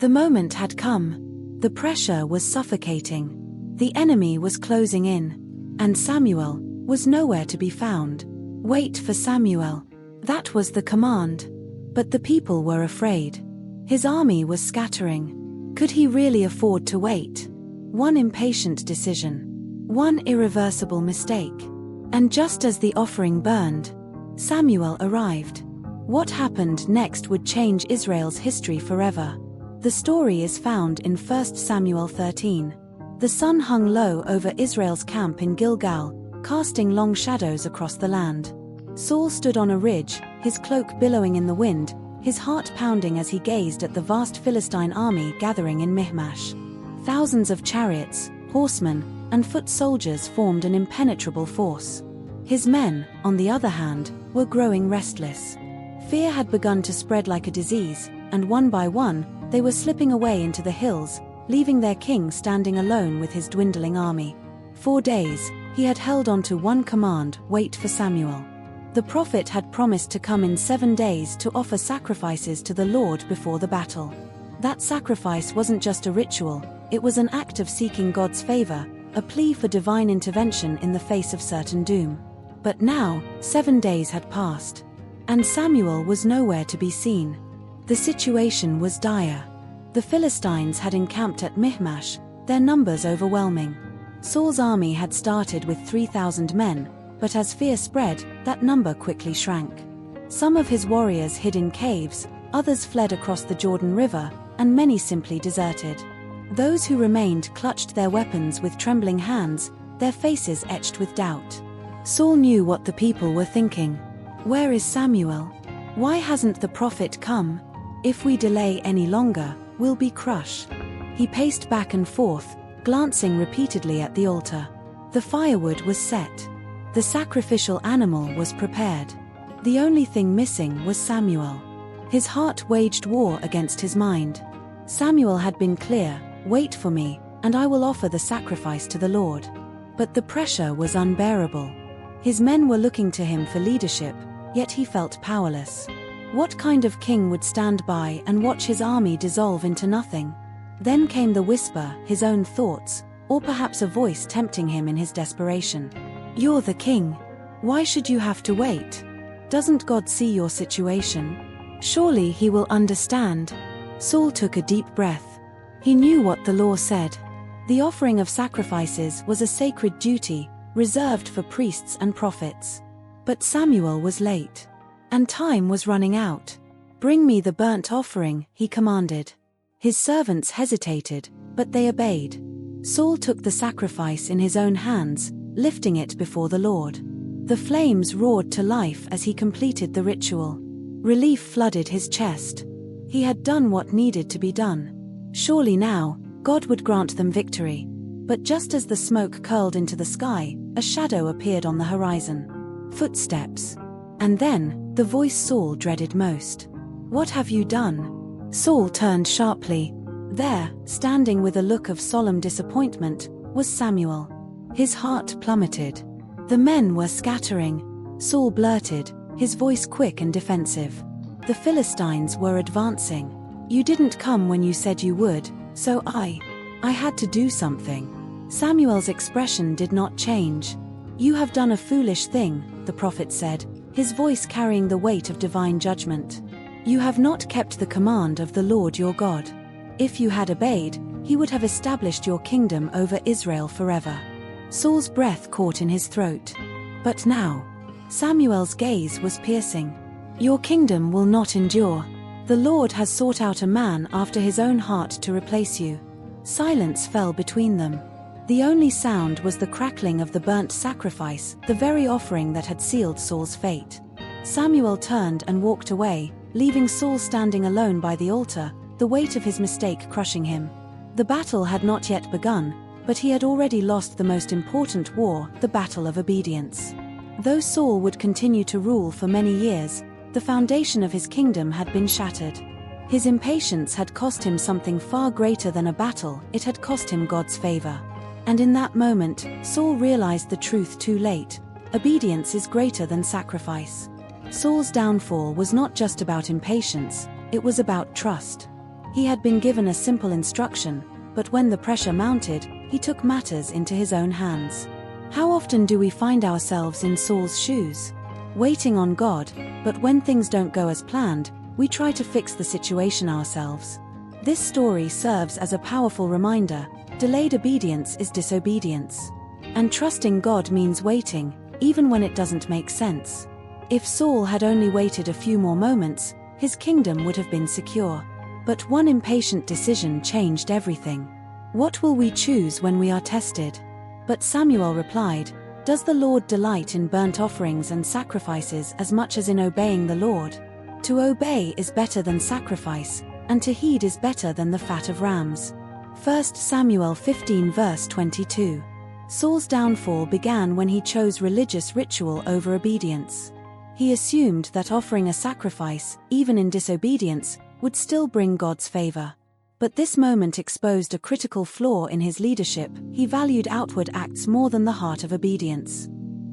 The moment had come. The pressure was suffocating. The enemy was closing in. And Samuel was nowhere to be found. Wait for Samuel. That was the command. But the people were afraid. His army was scattering. Could he really afford to wait? One impatient decision. One irreversible mistake. And just as the offering burned, Samuel arrived. What happened next would change Israel's history forever. The story is found in 1 Samuel 13. The sun hung low over Israel's camp in Gilgal, casting long shadows across the land. Saul stood on a ridge, his cloak billowing in the wind, his heart pounding as he gazed at the vast Philistine army gathering in Michmash. Thousands of chariots, horsemen, and foot soldiers formed an impenetrable force. His men, on the other hand, were growing restless. Fear had begun to spread like a disease, and one by one, they were slipping away into the hills, leaving their king standing alone with his dwindling army. 4 days, he had held on to one command: wait for Samuel. The prophet had promised to come in 7 days to offer sacrifices to the Lord before the battle. That sacrifice wasn't just a ritual, it was an act of seeking God's favor, a plea for divine intervention in the face of certain doom. But now, 7 days had passed. And Samuel was nowhere to be seen. The situation was dire. The Philistines had encamped at Michmash, their numbers overwhelming. Saul's army had started with 3,000 men, but as fear spread, that number quickly shrank. Some of his warriors hid in caves, others fled across the Jordan River, and many simply deserted. Those who remained clutched their weapons with trembling hands, their faces etched with doubt. Saul knew what the people were thinking. Where is Samuel? Why hasn't the prophet come? If we delay any longer, we'll be crushed. He paced back and forth, glancing repeatedly at the altar. The firewood was set. The sacrificial animal was prepared. The only thing missing was Samuel. His heart waged war against his mind. Samuel had been clear: wait for me, and I will offer the sacrifice to the Lord. But the pressure was unbearable. His men were looking to him for leadership, yet he felt powerless. What kind of king would stand by and watch his army dissolve into nothing? Then came the whisper, his own thoughts, or perhaps a voice tempting him in his desperation. You're the king. Why should you have to wait? Doesn't God see your situation? Surely he will understand. Saul took a deep breath. He knew what the law said. The offering of sacrifices was a sacred duty, reserved for priests and prophets. But Samuel was late. And time was running out. Bring me the burnt offering, he commanded. His servants hesitated, but they obeyed. Saul took the sacrifice in his own hands, lifting it before the Lord. The flames roared to life as he completed the ritual. Relief flooded his chest. He had done what needed to be done. Surely now, God would grant them victory. But just as the smoke curled into the sky, a shadow appeared on the horizon. Footsteps. And then, the voice Saul dreaded most. What have you done? Saul turned sharply. There, standing with a look of solemn disappointment, was Samuel. His heart plummeted. The men were scattering. Saul blurted, his voice quick and defensive. The Philistines were advancing. You didn't come when you said you would, so I had to do something. Samuel's expression did not change. You have done a foolish thing, the prophet said, his voice carrying the weight of divine judgment. You have not kept the command of the Lord your God. If you had obeyed, he would have established your kingdom over Israel forever. Saul's breath caught in his throat. But now, Samuel's gaze was piercing. Your kingdom will not endure. The Lord has sought out a man after his own heart to replace you. Silence fell between them. The only sound was the crackling of the burnt sacrifice, the very offering that had sealed Saul's fate. Samuel turned and walked away, leaving Saul standing alone by the altar, the weight of his mistake crushing him. The battle had not yet begun, but he had already lost the most important war, the battle of obedience. Though Saul would continue to rule for many years, the foundation of his kingdom had been shattered. His impatience had cost him something far greater than a battle, it had cost him God's favor. And in that moment, Saul realized the truth too late: obedience is greater than sacrifice. Saul's downfall was not just about impatience, it was about trust. He had been given a simple instruction, but when the pressure mounted, he took matters into his own hands. How often do we find ourselves in Saul's shoes? Waiting on God, but when things don't go as planned, we try to fix the situation ourselves. This story serves as a powerful reminder: delayed obedience is disobedience. And trusting God means waiting, even when it doesn't make sense. If Saul had only waited a few more moments, his kingdom would have been secure. But one impatient decision changed everything. What will we choose when we are tested? But Samuel replied, "Does the Lord delight in burnt offerings and sacrifices as much as in obeying the Lord? To obey is better than sacrifice, and to heed is better than the fat of rams." 1 Samuel 15 verse 22. Saul's downfall began when he chose religious ritual over obedience. He assumed that offering a sacrifice, even in disobedience, would still bring God's favor. But this moment exposed a critical flaw in his leadership. He valued outward acts more than the heart of obedience.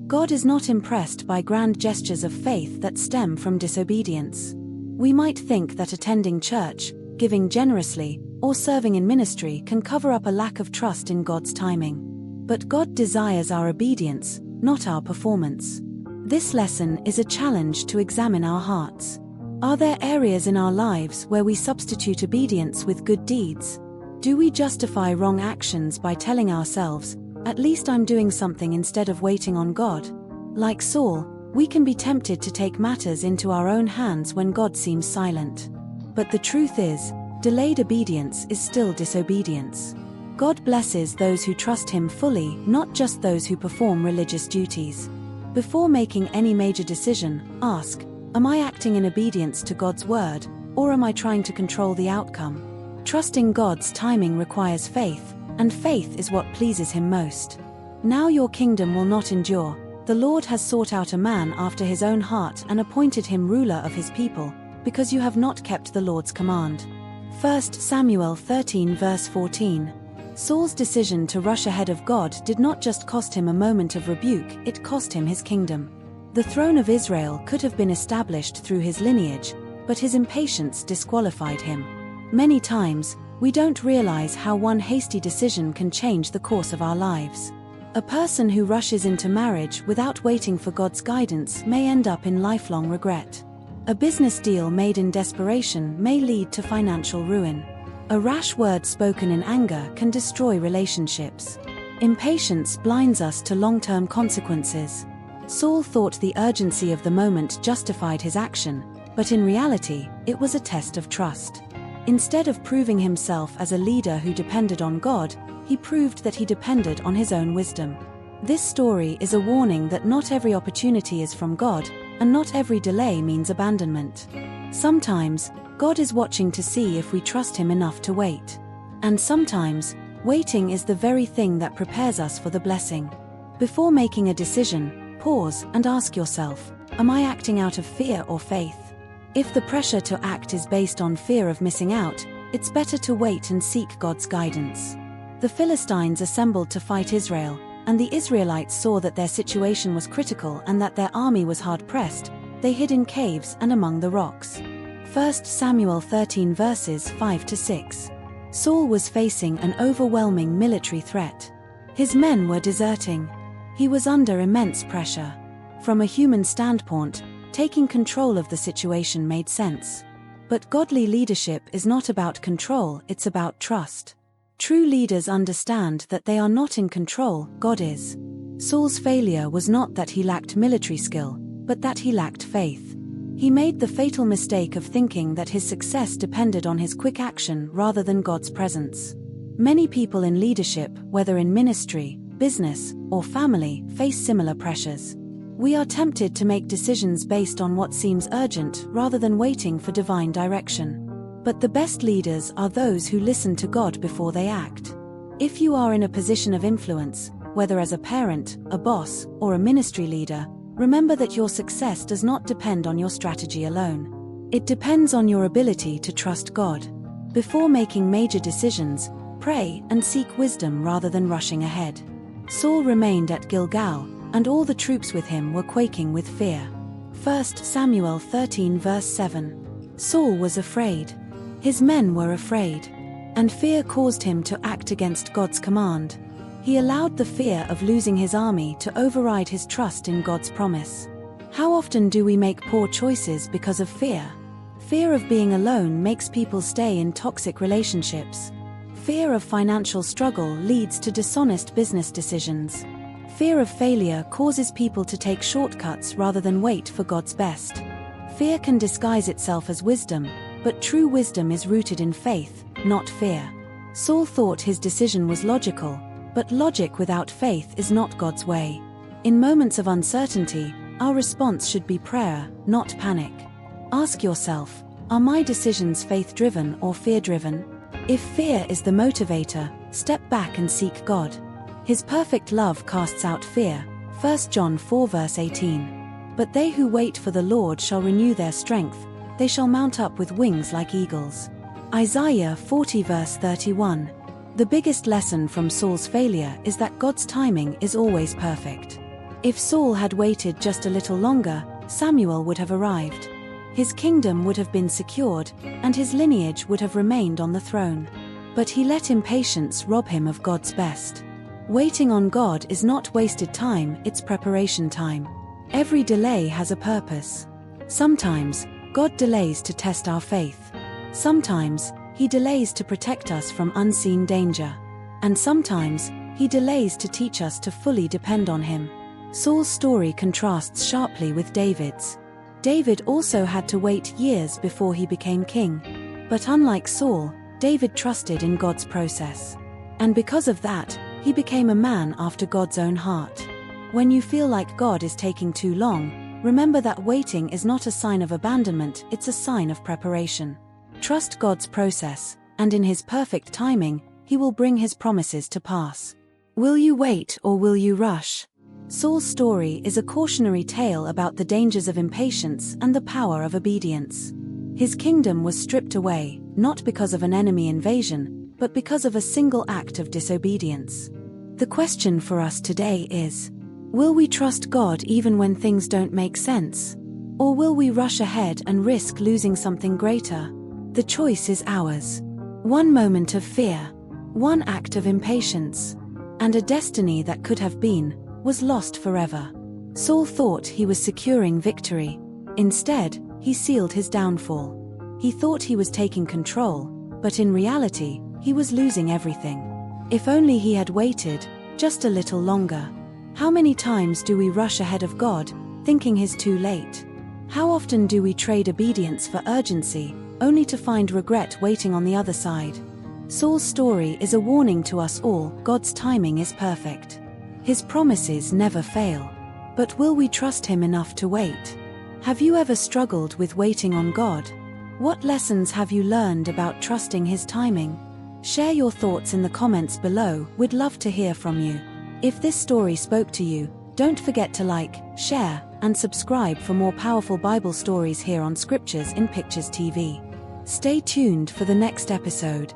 God is not impressed by grand gestures of faith that stem from disobedience. We might think that attending church, giving generously, or serving in ministry can cover up a lack of trust in God's timing. But God desires our obedience, not our performance. This lesson is a challenge to examine our hearts. Are there areas in our lives where we substitute obedience with good deeds? Do we justify wrong actions by telling ourselves, "At least I'm doing something," instead of waiting on God? Like Saul, we can be tempted to take matters into our own hands when God seems silent. But the truth is, delayed obedience is still disobedience. God blesses those who trust Him fully, not just those who perform religious duties. Before making any major decision, ask, "Am I acting in obedience to God's word, or am I trying to control the outcome?" Trusting God's timing requires faith, and faith is what pleases Him most. Now your kingdom will not endure. The Lord has sought out a man after His own heart and appointed him ruler of His people, because you have not kept the Lord's command. 1 Samuel 13 verse 14. Saul's decision to rush ahead of God did not just cost him a moment of rebuke, it cost him his kingdom. The throne of Israel could have been established through his lineage, but his impatience disqualified him. Many times, we don't realize how one hasty decision can change the course of our lives. A person who rushes into marriage without waiting for God's guidance may end up in lifelong regret. A business deal made in desperation may lead to financial ruin. A rash word spoken in anger can destroy relationships. Impatience blinds us to long-term consequences. Saul thought the urgency of the moment justified his action, but in reality, it was a test of trust. Instead of proving himself as a leader who depended on God, he proved that he depended on his own wisdom. This story is a warning that not every opportunity is from God, and not every delay means abandonment. Sometimes, God is watching to see if we trust Him enough to wait. And sometimes, waiting is the very thing that prepares us for the blessing. Before making a decision, pause and ask yourself, am I acting out of fear or faith? If the pressure to act is based on fear of missing out, it's better to wait and seek God's guidance. The Philistines assembled to fight Israel, and the Israelites saw that their situation was critical and that their army was hard-pressed. They hid in caves and among the rocks. 1 Samuel 13 verses 5 to 6. Saul was facing an overwhelming military threat. His men were deserting. He was under immense pressure. From a human standpoint, taking control of the situation made sense. But godly leadership is not about control, it's about trust. True leaders understand that they are not in control, God is. Saul's failure was not that he lacked military skill, but that he lacked faith. He made the fatal mistake of thinking that his success depended on his quick action rather than God's presence. Many people in leadership, whether in ministry, business, or family, face similar pressures. We are tempted to make decisions based on what seems urgent rather than waiting for divine direction. But the best leaders are those who listen to God before they act. If you are in a position of influence, whether as a parent, a boss, or a ministry leader, remember that your success does not depend on your strategy alone. It depends on your ability to trust God. Before making major decisions, pray and seek wisdom rather than rushing ahead. Saul remained at Gilgal, and all the troops with him were quaking with fear. 1 Samuel 13 verse 7. Saul was afraid. His men were afraid, and fear caused him to act against God's command. He allowed the fear of losing his army to override his trust in God's promise. How often do we make poor choices because of fear? Fear of being alone makes people stay in toxic relationships. Fear of financial struggle leads to dishonest business decisions. Fear of failure causes people to take shortcuts rather than wait for God's best. Fear can disguise itself as wisdom, but true wisdom is rooted in faith, not fear. Saul thought his decision was logical, but logic without faith is not God's way. In moments of uncertainty, our response should be prayer, not panic. Ask yourself, are my decisions faith-driven or fear-driven? If fear is the motivator, step back and seek God. His perfect love casts out fear, 1 John 4 verse 18. But they who wait for the Lord shall renew their strength, they shall mount up with wings like eagles. Isaiah 40 verse 31. The biggest lesson from Saul's failure is that God's timing is always perfect. If Saul had waited just a little longer, Samuel would have arrived. His kingdom would have been secured, and his lineage would have remained on the throne. But he let impatience rob him of God's best. Waiting on God is not wasted time, it's preparation time. Every delay has a purpose. Sometimes, God delays to test our faith. Sometimes, He delays to protect us from unseen danger. And sometimes, He delays to teach us to fully depend on Him. Saul's story contrasts sharply with David's. David also had to wait years before he became king. But unlike Saul, David trusted in God's process. And because of that, he became a man after God's own heart. When you feel like God is taking too long, remember that waiting is not a sign of abandonment, it's a sign of preparation. Trust God's process, and in His perfect timing, He will bring His promises to pass. Will you wait or will you rush? Saul's story is a cautionary tale about the dangers of impatience and the power of obedience. His kingdom was stripped away, not because of an enemy invasion, but because of a single act of disobedience. The question for us today is, will we trust God even when things don't make sense? Or will we rush ahead and risk losing something greater? The choice is ours. One moment of fear, one act of impatience, and a destiny that could have been, was lost forever. Saul thought he was securing victory. Instead, he sealed his downfall. He thought he was taking control, but in reality, he was losing everything. If only he had waited, just a little longer. How many times do we rush ahead of God, thinking He's too late? How often do we trade obedience for urgency, only to find regret waiting on the other side? Saul's story is a warning to us all. God's timing is perfect. His promises never fail. But will we trust Him enough to wait? Have you ever struggled with waiting on God? What lessons have you learned about trusting His timing? Share your thoughts in the comments below, we'd love to hear from you. If this story spoke to you, don't forget to like, share, and subscribe for more powerful Bible stories here on Scriptures in Pictures TV. Stay tuned for the next episode.